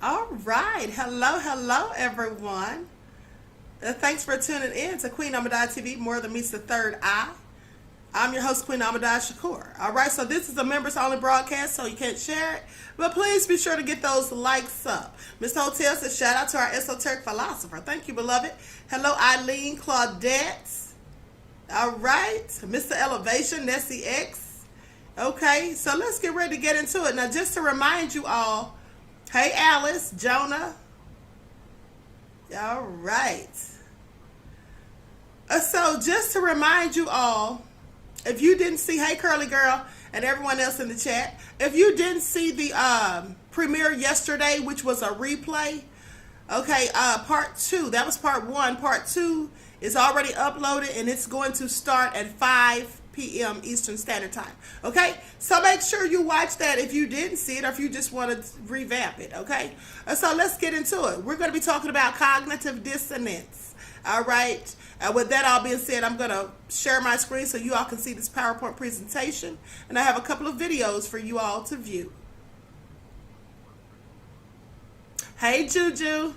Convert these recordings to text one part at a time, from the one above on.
All right. Hello, everyone. Thanks for tuning in to Queen Ahmadiyyah TV, More Than Meets the Third Eye. I'm your host, Queen Ahmadiyyah All right, so this is a members-only broadcast, so you can't share it. But please be sure to get those likes up. Mr. Hotel says, shout out to our esoteric philosopher. Thank you, beloved. Hello, Eileen Claudette. All right. Mr. Elevation, Nessie X. Okay, so let's get ready to get into it. Now, just to remind you all, hey, Alice, Jonah. All right. So just to remind you all, if you didn't see, hey, Curly Girl, and everyone else in the chat, if you didn't see the premiere yesterday, which was a replay, okay, part 2, that was part 1. Part 2 is already uploaded, and it's going to start at 5 p.m. Eastern Standard Time. Okay, so make sure you watch that if you didn't see it or if you just want to revamp it. Okay, so let's get into it. We're going to be talking about cognitive dissonance. All right, with that all being said, I'm going to share my screen so you all can see this PowerPoint presentation, and I have a couple of videos for you all to view. Hey, Juju.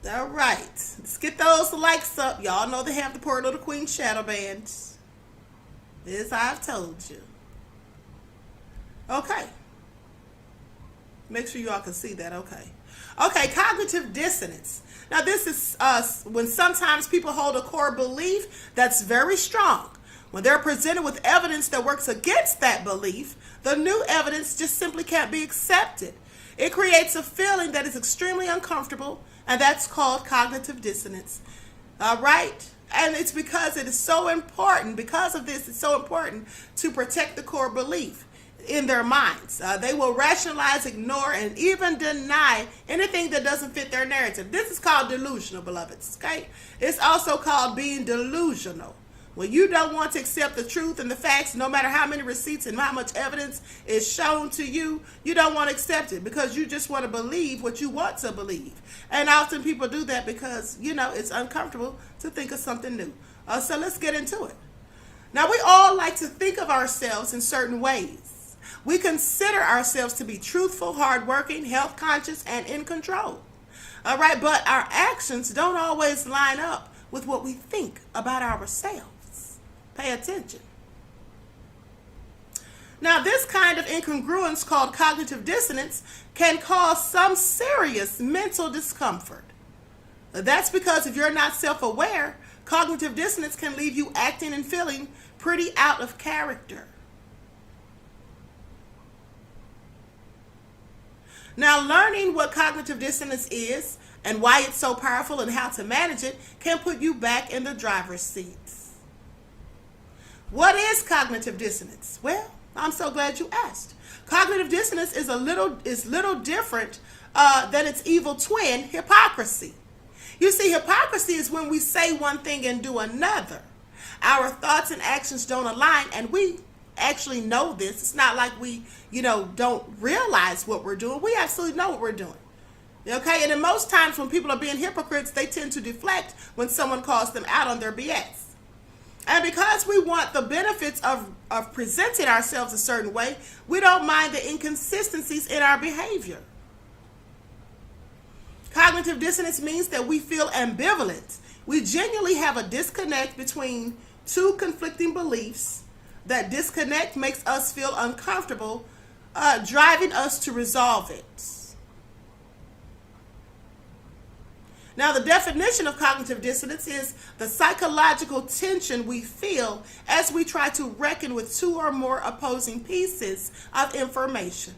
All right, let's get those likes up. Y'all know they have the poor little Queen shadow band, as I've told you. Okay, make sure you all can see that. Okay, cognitive dissonance. Now, this is when sometimes people hold a core belief that's very strong. When they're presented with evidence that works against that belief, the new evidence just simply can't be accepted. It creates a feeling that is extremely uncomfortable, and that's called cognitive dissonance. All right? And it's because it is so important, because of this, it's so important to protect the core belief in their minds. They will rationalize, ignore, and even deny anything that doesn't fit their narrative. This is called delusional, beloveds, okay? It's also called being delusional. When you don't want to accept the truth and the facts, no matter how many receipts and how much evidence is shown to you, you don't want to accept it because you just want to believe what you want to believe. And often people do that because, you know, it's uncomfortable to think of something new. So let's get into it. Now, we all like to think of ourselves in certain ways. We consider ourselves to be truthful, hardworking, health conscious, and in control. All right, but our actions don't always line up with what we think about ourselves. Pay attention. Now, this kind of incongruence called cognitive dissonance can cause some serious mental discomfort. That's because if you're not self-aware, cognitive dissonance can leave you acting and feeling pretty out of character. Now, learning what cognitive dissonance is and why it's so powerful and how to manage it can put you back in the driver's seat. What is cognitive dissonance? Well, I'm so glad you asked. Cognitive dissonance is little different than its evil twin, hypocrisy. You see, hypocrisy is when we say one thing and do another. Our thoughts and actions don't align, and we actually know this. It's not like we, don't realize what we're doing. We absolutely know what we're doing. Okay, and in most times when people are being hypocrites, they tend to deflect when someone calls them out on their BS. And because we want the benefits of presenting ourselves a certain way, we don't mind the inconsistencies in our behavior. Cognitive dissonance means that we feel ambivalent. We genuinely have a disconnect between two conflicting beliefs. That disconnect makes us feel uncomfortable, driving us to resolve it. Now, the definition of cognitive dissonance is the psychological tension we feel as we try to reckon with two or more opposing pieces of information.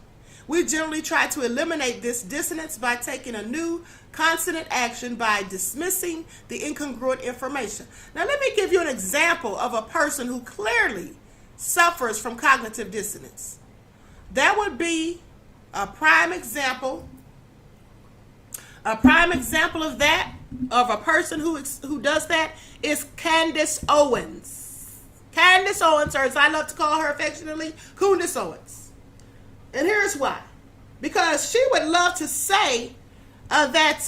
We generally try to eliminate this dissonance by taking a new consonant action by dismissing the incongruent information. Now, let me give you an example of a person who clearly suffers from cognitive dissonance. That would be a prime example. A prime example of a person who does that, is Candace Owens. Candace Owens, or as I love to call her affectionately, Candace Owens. And here's why. Because she would love to say that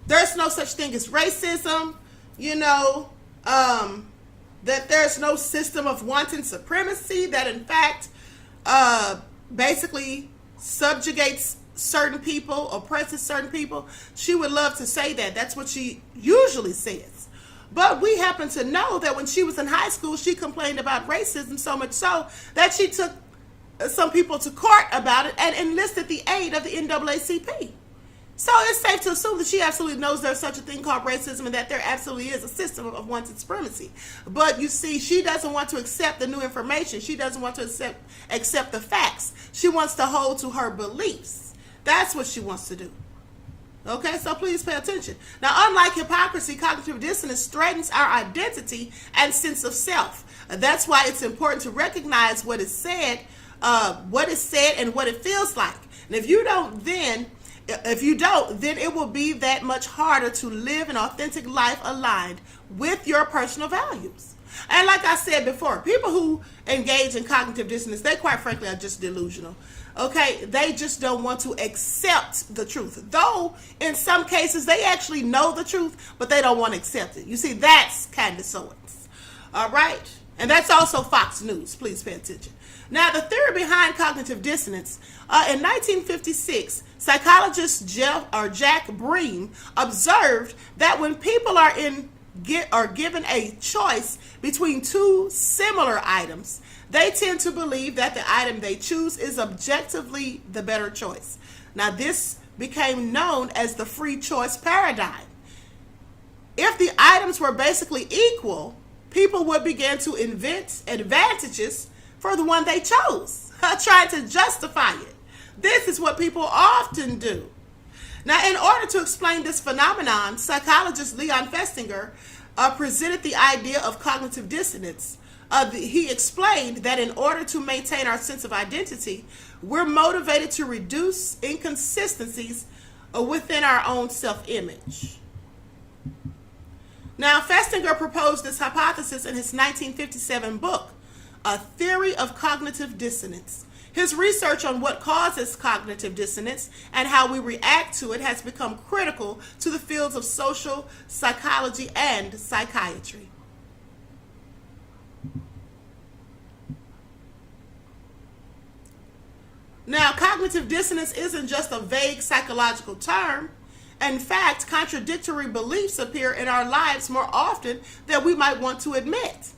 there's no such thing as racism, that there's no system of wanton supremacy, that in fact, basically subjugates certain people, oppresses certain people, she would love to say that. That's what she usually says. But we happen to know that when she was in high school, she complained about racism so much so that she took some people to court about it and enlisted the aid of the NAACP. So it's safe to assume that she absolutely knows there's such a thing called racism and that there absolutely is a system of white supremacy. But you see, she doesn't want to accept the new information. She doesn't want to accept the facts. She wants to hold to her beliefs. That's what she wants to do. Okay, so please pay attention. Now, unlike hypocrisy, cognitive dissonance threatens our identity and sense of self. That's why it's important to recognize what is said, and what it feels like. And if you don't, then it will be that much harder to live an authentic life aligned with your personal values. And like I said before, people who engage in cognitive dissonance, they quite frankly are just delusional. Okay, they just don't want to accept the truth. Though, in some cases, they actually know the truth, but they don't want to accept it. You see, that's Dissonance. All right? And that's also Fox News. Please pay attention. Now, the theory behind cognitive dissonance, in 1956, psychologist Jack Bream observed that when people are given a choice between two similar items, they tend to believe that the item they choose is objectively the better choice. Now, this became known as the free choice paradigm. If the items were basically equal, people would begin to invent advantages for the one they chose, trying to justify it. This is what people often do. Now, in order to explain this phenomenon, psychologist Leon Festinger presented the idea of cognitive dissonance. He explained that in order to maintain our sense of identity, we're motivated to reduce inconsistencies within our own self-image. Now, Festinger proposed this hypothesis in his 1957 book, A Theory of Cognitive Dissonance. His research on what causes cognitive dissonance and how we react to it has become critical to the fields of social psychology and psychiatry. Now, cognitive dissonance isn't just a vague psychological term. In fact, contradictory beliefs appear in our lives more often than we might want to admit.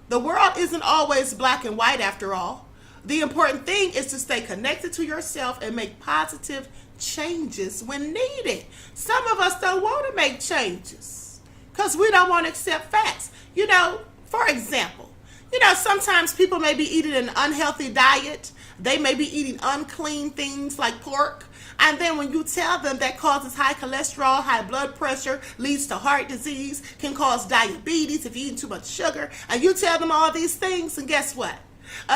The world isn't always black and white after all. The important thing is to stay connected to yourself and make positive changes when needed. Some of us don't want to make changes because we don't want to accept facts. For example, sometimes people may be eating an unhealthy diet. They may be eating unclean things like pork. And then when you tell them that causes high cholesterol, high blood pressure, leads to heart disease, can cause diabetes if you're eating too much sugar, and you tell them all these things, and guess what?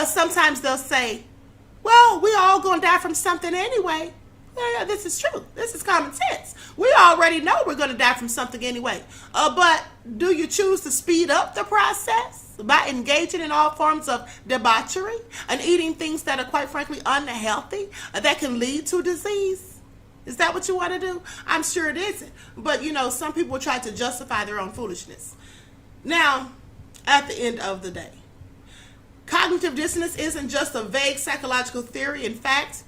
Sometimes they'll say, well, we all going to die from something anyway. Yeah, this is true. This is common sense. We already know we're going to die from something anyway. But do you choose to speed up the process by engaging in all forms of debauchery and eating things that are quite frankly unhealthy that can lead to disease? Is that what you want to do? I'm sure it isn't. But, some people try to justify their own foolishness. Now, at the end of the day, cognitive dissonance isn't just a vague psychological theory. In fact,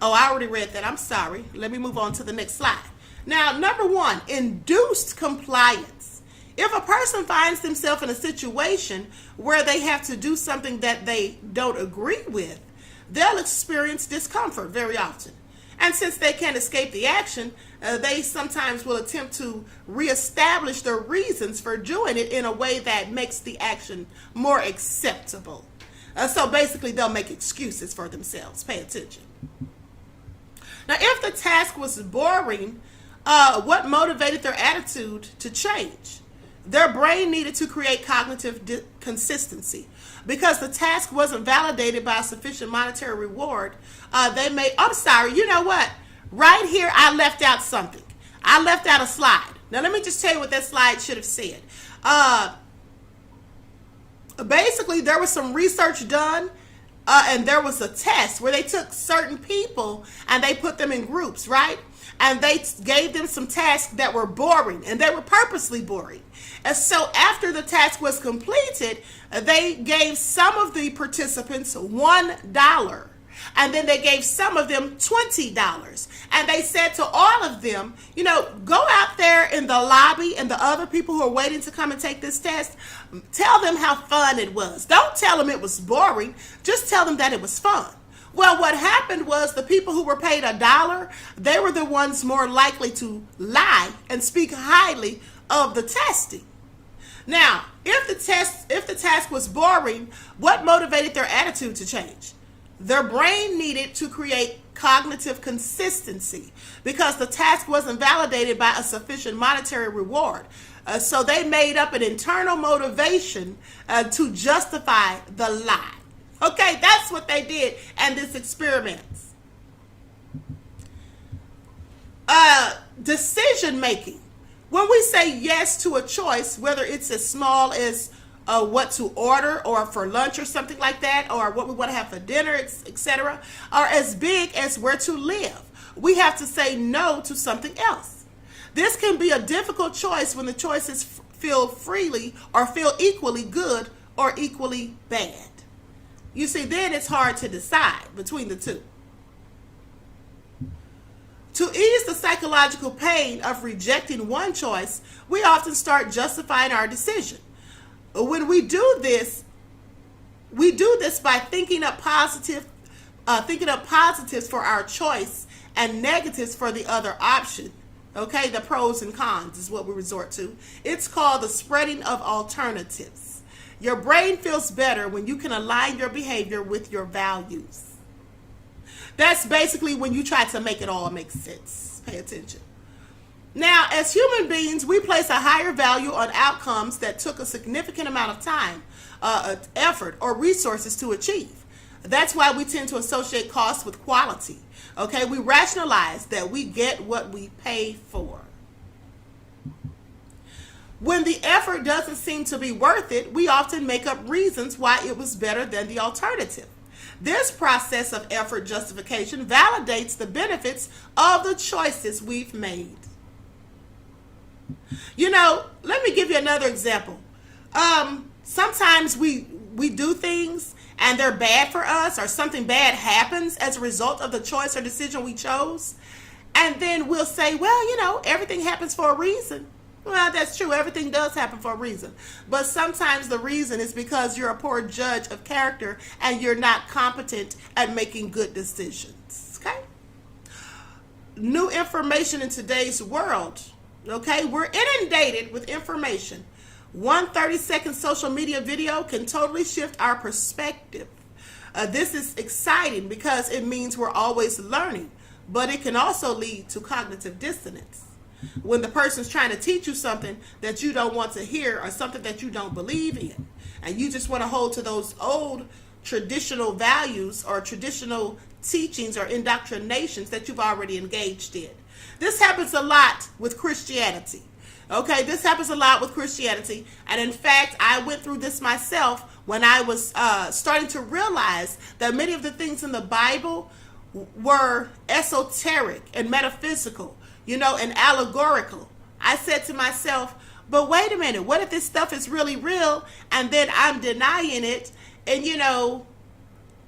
I already read that. I'm sorry. Let me move on to the next slide. Now, number one, induced compliance. If a person finds themselves in a situation where they have to do something that they don't agree with, they'll experience discomfort very often. And since they can't escape the action, they sometimes will attempt to reestablish their reasons for doing it in a way that makes the action more acceptable. So basically, they'll make excuses for themselves. Pay attention. Now, if the task was boring, what motivated their attitude to change? Their brain needed to create cognitive consistency. Because the task wasn't validated by a sufficient monetary reward, you know what? Right here, I left out something. I left out a slide. Now, let me just tell you what that slide should have said. Basically, there was some research done, and there was a test where they took certain people and they put them in groups, right? And they gave them some tasks that were boring, and they were purposely boring. And so after the task was completed, they gave some of the participants $1. And then they gave some of them $20. And they said to all of them, go out there in the lobby and the other people who are waiting to come and take this test, tell them how fun it was. Don't tell them it was boring. Just tell them that it was fun. Well, what happened was the people who were paid $1, they were the ones more likely to lie and speak highly of the testing. Now, if the task was boring, what motivated their attitude to change? Their brain needed to create cognitive consistency because the task wasn't validated by a sufficient monetary reward. So they made up an internal motivation to justify the lie. Okay, that's what they did in this experiment. Decision making. When we say yes to a choice, whether it's as small as what to order or for lunch or something like that, or what we want to have for dinner, etc., or as big as where to live, we have to say no to something else. This can be a difficult choice when the choices feel freely or feel equally good or equally bad. You see, then it's hard to decide between the two. To ease the psychological pain of rejecting one choice, we often start justifying our decision. When we do this by thinking up positives for our choice and negatives for the other option. Okay, the pros and cons is what we resort to. It's called the spreading of alternatives. Your brain feels better when you can align your behavior with your values. That's basically when you try to make it all make sense. Pay attention. Now, as human beings, we place a higher value on outcomes that took a significant amount of time, effort, or resources to achieve. That's why we tend to associate cost with quality. Okay, we rationalize that we get what we pay for. When the effort doesn't seem to be worth it, we often make up reasons why it was better than the alternative. This process of effort justification validates the benefits of the choices we've made. Let me give you another example. Sometimes we do things and they're bad for us, or something bad happens as a result of the choice or decision we chose. And then we'll say, well, everything happens for a reason. Well, that's true. Everything does happen for a reason. But sometimes the reason is because you're a poor judge of character and you're not competent at making good decisions. Okay? New information in today's world. Okay? We're inundated with information. One 30-second social media video can totally shift our perspective. This is exciting because it means we're always learning, but it can also lead to cognitive dissonance. When the person's trying to teach you something that you don't want to hear, or something that you don't believe in, and you just want to hold to those old traditional values or traditional teachings or indoctrinations that you've already engaged in. This happens a lot with Christianity. Okay, this happens a lot with Christianity. And in fact, I went through this myself when I was starting to realize that many of the things in the Bible were esoteric and metaphysical, and allegorical. I said to myself, but wait a minute, what if this stuff is really real and then I'm denying it? And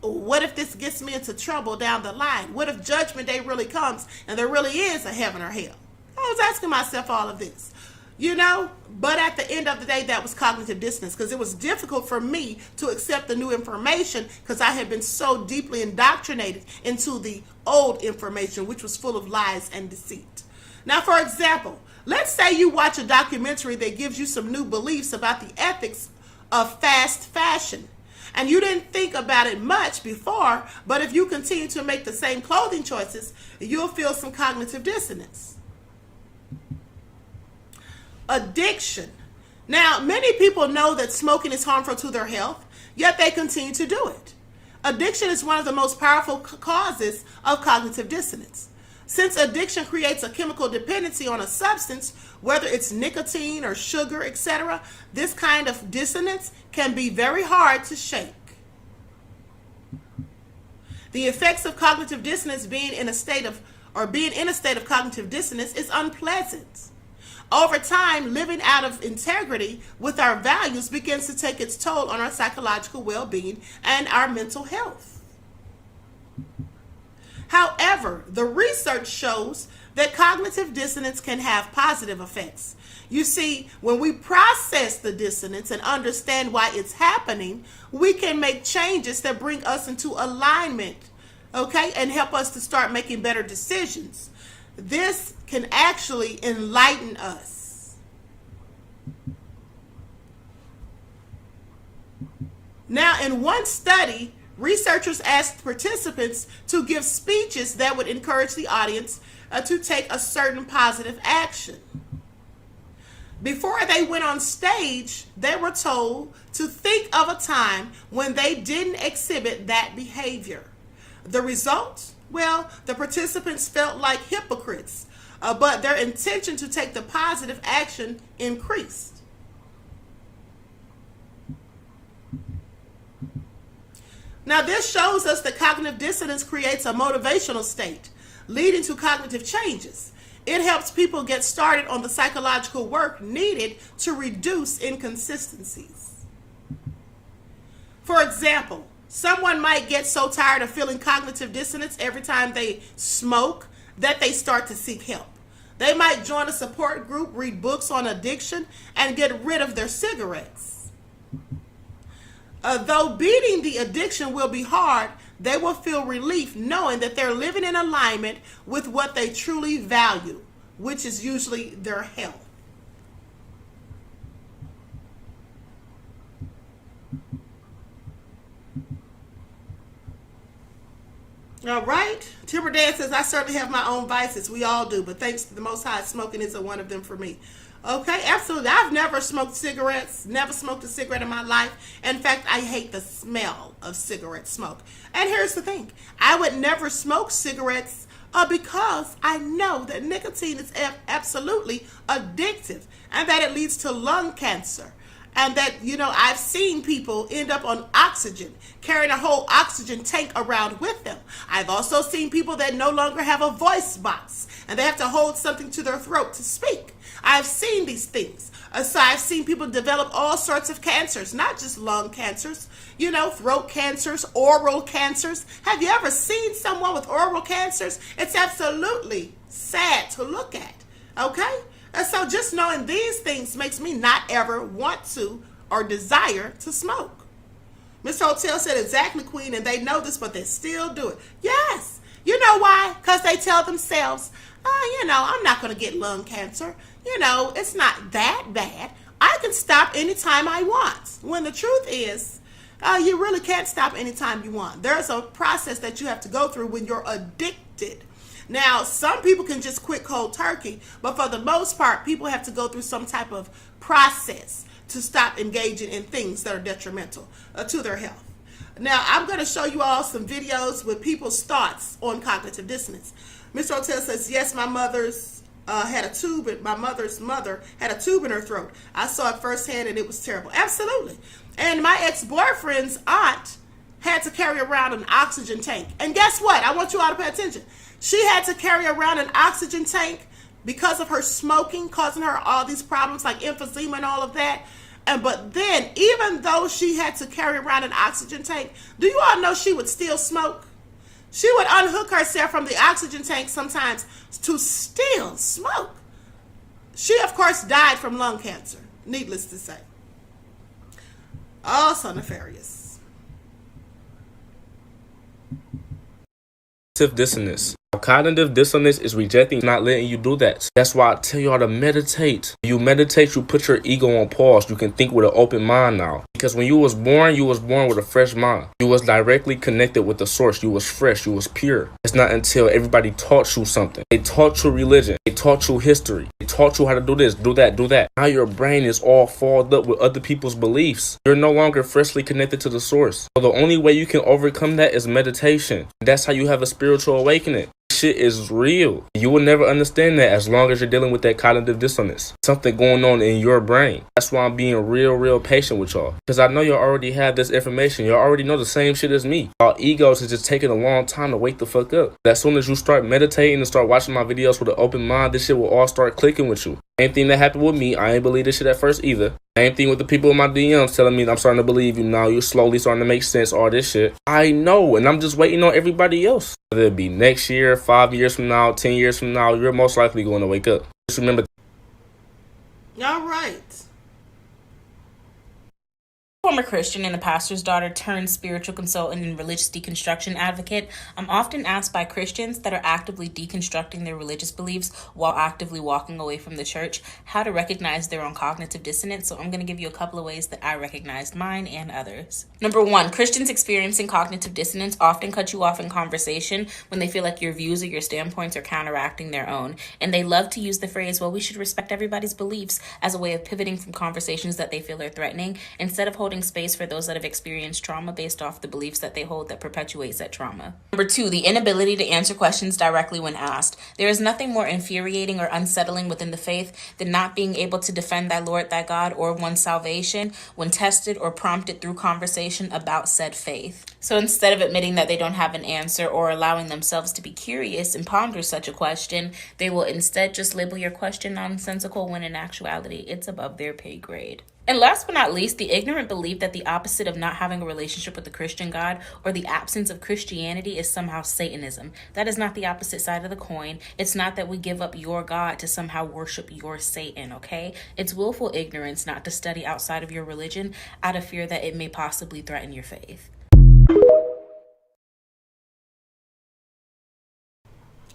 what if this gets me into trouble down the line? What if judgment day really comes and there really is a heaven or hell? I was asking myself all of this, but at the end of the day, that was cognitive dissonance, because it was difficult for me to accept the new information because I had been so deeply indoctrinated into the old information, which was full of lies and deceit. Now, for example, let's say you watch a documentary that gives you some new beliefs about the ethics of fast fashion. And you didn't think about it much before, but if you continue to make the same clothing choices, you'll feel some cognitive dissonance. Addiction. Now, many people know that smoking is harmful to their health, yet they continue to do it. Addiction is one of the most powerful causes of cognitive dissonance. Since addiction creates a chemical dependency on a substance, whether it's nicotine or sugar, etc., this kind of dissonance can be very hard to shake. The effects of cognitive dissonance being in a state of cognitive dissonance is unpleasant. Over time, living out of integrity with our values begins to take its toll on our psychological well-being and our mental health. However, the research shows that cognitive dissonance can have positive effects. You see, when we process the dissonance and understand why it's happening, we can make changes that bring us into alignment, okay, and help us to start making better decisions. This can actually enlighten us. Now, in one study, researchers asked participants to give speeches that would encourage the audience to take a certain positive action. Before they went on stage, they were told to think of a time when they didn't exhibit that behavior. The result? Well, the participants felt like hypocrites, but their intention to take the positive action increased. Now, this shows us that cognitive dissonance creates a motivational state, leading to cognitive changes. It helps people get started on the psychological work needed to reduce inconsistencies. For example, someone might get so tired of feeling cognitive dissonance every time they smoke that they start to seek help. They might join a support group, read books on addiction, and get rid of their cigarettes. Though beating the addiction will be hard, they will feel relief knowing that they're living in alignment with what they truly value, which is usually their health. All right. Timber Dan says, I certainly have my own vices. We all do, but thanks to the Most High, smoking isn't one of them for me. Okay, absolutely. I've never smoked cigarettes, never smoked a cigarette in my life. In fact, I hate the smell of cigarette smoke. And here's the thing. I would never smoke cigarettes because I know that nicotine is absolutely addictive and that it leads to lung cancer. And that, I've seen people end up on oxygen, carrying a whole oxygen tank around with them. I've also seen people that no longer have a voice box and they have to hold something to their throat to speak. I've seen these things. So I've seen people develop all sorts of cancers, not just lung cancers, throat cancers, oral cancers. Have you ever seen someone with oral cancers? It's absolutely sad to look at, okay? And so just knowing these things makes me not ever want to or desire to smoke. Mr. Hotel said, exactly, Queen, and they know this, but they still do it. Yes. You know why? Because they tell themselves, I'm not going to get lung cancer. It's not that bad. I can stop anytime I want. When the truth is, you really can't stop anytime you want. There's a process that you have to go through when you're addicted. Now, some people can just quit cold turkey, but for the most part, people have to go through some type of process to stop engaging in things that are detrimental to their health. Now, I'm going to show you all some videos with people's thoughts on cognitive dissonance. Mr. Hotel says, yes, my mother's my mother's mother had a tube in her throat. I saw it firsthand and it was terrible. Absolutely. And my ex-boyfriend's aunt had to carry around an oxygen tank. And guess what? I want you all to pay attention. She had to carry around an oxygen tank because of her smoking, causing her all these problems like emphysema and all of that. But then, even though she had to carry around an oxygen tank, do you all know she would still smoke? She would unhook herself from the oxygen tank sometimes to still smoke. She, of course, died from lung cancer, needless to say. Also nefarious. Dissonance. Cognitive dissonance is rejecting, not letting you do that. That's why I tell y'all to meditate. When you meditate, you put your ego on pause. You can think with an open mind now. Because when you was born with a fresh mind. You was directly connected with the source. You was fresh. You was pure. It's not until everybody taught you something. They taught you religion. They taught you history. They taught you how to do this, do that, do that. Now your brain is all fogged up with other people's beliefs. You're no longer freshly connected to the source. So the only way you can overcome that is meditation. That's how you have a spiritual awakening. Shit is real. You will never understand that as long as you're dealing with that cognitive dissonance. Something going on in your brain. That's why I'm being real patient with y'all. Because I know you already have this information. You already know the same shit as me. Our egos is just taking a long time to wake the fuck up. As soon as you start meditating and start watching my videos with an open mind, this shit will all start clicking with you. Same thing that happened with me. I ain't believe this shit at first either. Same thing with the people in my DMs telling me I'm starting to believe you now. You're slowly starting to make sense, all this shit. I know, and I'm just waiting on everybody else. Whether it be next year, 5 years from now, 10 years from now, you're most likely going to wake up. Just remember. All right. Former Christian and a pastor's daughter turned spiritual consultant and religious deconstruction advocate, I'm often asked by Christians that are actively deconstructing their religious beliefs while actively walking away from the church how to recognize their own cognitive dissonance. So I'm going to give you a couple of ways that I recognized mine and others. Number one, Christians experiencing cognitive dissonance often cut you off in conversation when they feel like your views or your standpoints are counteracting their own. And they love to use the phrase, well, we should respect everybody's beliefs, as a way of pivoting from conversations that they feel are threatening, instead of holding space for those that have experienced trauma based off the beliefs that they hold that perpetuates that trauma. Number two, the inability to answer questions directly when asked. There is nothing more infuriating or unsettling within the faith than not being able to defend thy Lord thy God or one's salvation when tested or prompted through conversation about said faith. So instead of admitting that they don't have an answer or allowing themselves to be curious and ponder such a question, they will instead just label your question nonsensical when in actuality it's above their pay grade. And last but not least, the ignorant belief that the opposite of not having a relationship with the Christian God or the absence of Christianity is somehow Satanism. That is not the opposite side of the coin. It's not that we give up your God to somehow worship your Satan, okay? It's willful ignorance not to study outside of your religion out of fear that it may possibly threaten your faith.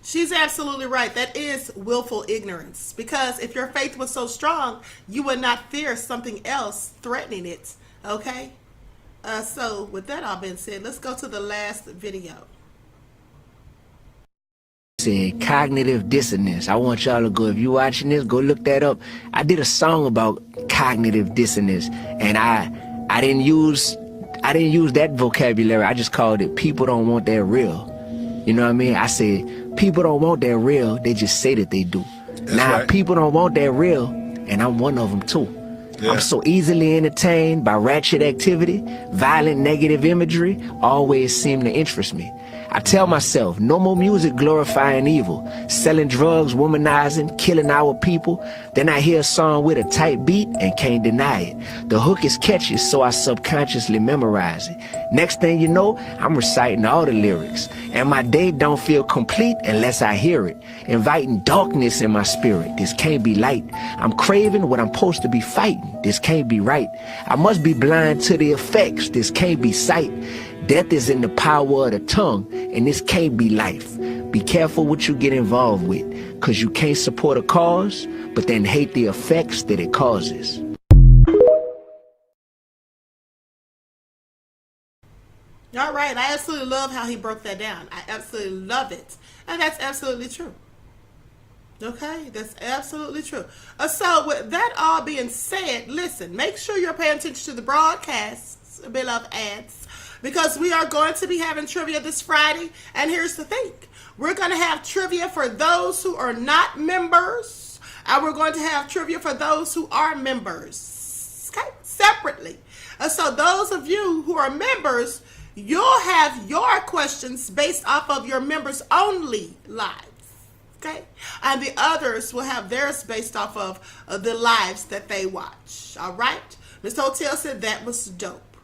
She's absolutely right. That is willful ignorance. Because if your faith was so strong, you would not fear something else threatening it. Okay? So with that all being said, let's go to the last video. Said cognitive dissonance. I want y'all to go, if you watching this, go look that up. I did a song about cognitive dissonance, and I didn't use that vocabulary. I just called it people don't want that real. You know what I mean? I said, people don't want that real, they just say that they do. That's now, right. People don't want that real, and I'm one of them too. Yeah. I'm so easily entertained by ratchet activity, violent negative imagery, always seem to interest me. I tell myself, no more music glorifying evil, selling drugs, womanizing, killing our people. Then I hear a song with a tight beat and can't deny it. The hook is catchy, so I subconsciously memorize it. Next thing you know, I'm reciting all the lyrics. And my day don't feel complete unless I hear it. Inviting darkness in my spirit, this can't be light. I'm craving what I'm supposed to be fighting, this can't be right. I must be blind to the effects, this can't be sight. Death is in the power of the tongue, and this can't be life. Be careful what you get involved with, cause you can't support a cause, but then hate the effects that it causes. All right. I absolutely love how he broke that down. I absolutely love it. And that's absolutely true. Okay, that's absolutely true. So with that all being said, listen, make sure you're paying attention to the broadcasts, beloved ads, because we are going to be having trivia this Friday. And here's the thing. We're going to have trivia for those who are not members. And we're going to have trivia for those who are members. Okay, separately. So those of you who are members, you'll have your questions based off of your members only lives. Okay, and the others will have theirs based off of the lives that they watch. All right, Mr. Hotel said that was dope.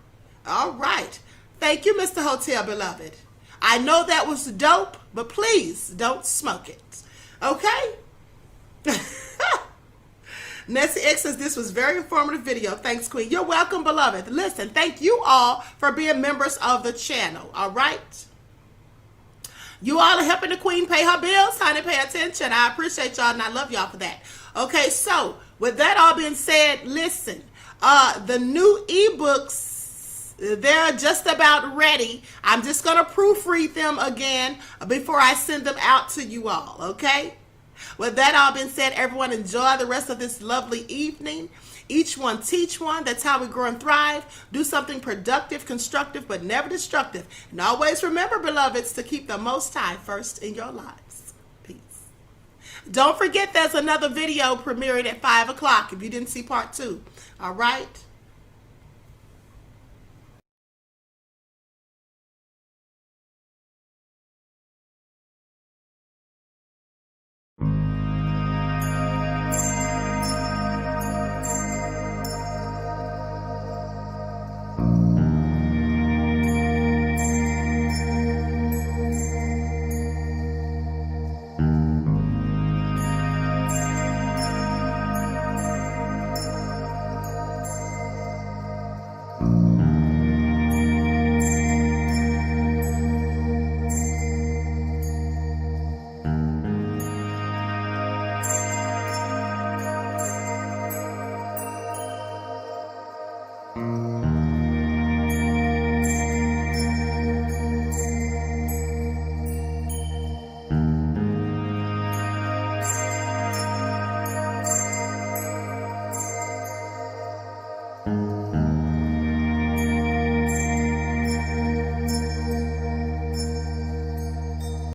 All right, thank you, Mr. Hotel, beloved. I know that was dope, but please don't smoke it. Okay. Nessie X says this was very informative video. Thanks, Queen. You're welcome, beloved. Listen, thank you all for being members of the channel. All right. You all are helping the Queen pay her bills. Honey, pay attention. I appreciate y'all and I love y'all for that. Okay, so with that all being said, listen, the new ebooks, they're just about ready. I'm just going to proofread them again before I send them out to you all, okay? With that all being said, everyone enjoy the rest of this lovely evening. Each one teach one. That's how we grow and thrive. Do something productive, constructive, but never destructive. And always remember, beloveds, to keep the Most High first in your lives. Peace. Don't forget there's another video premiering at 5 o'clock if you didn't see part 2. All right? that.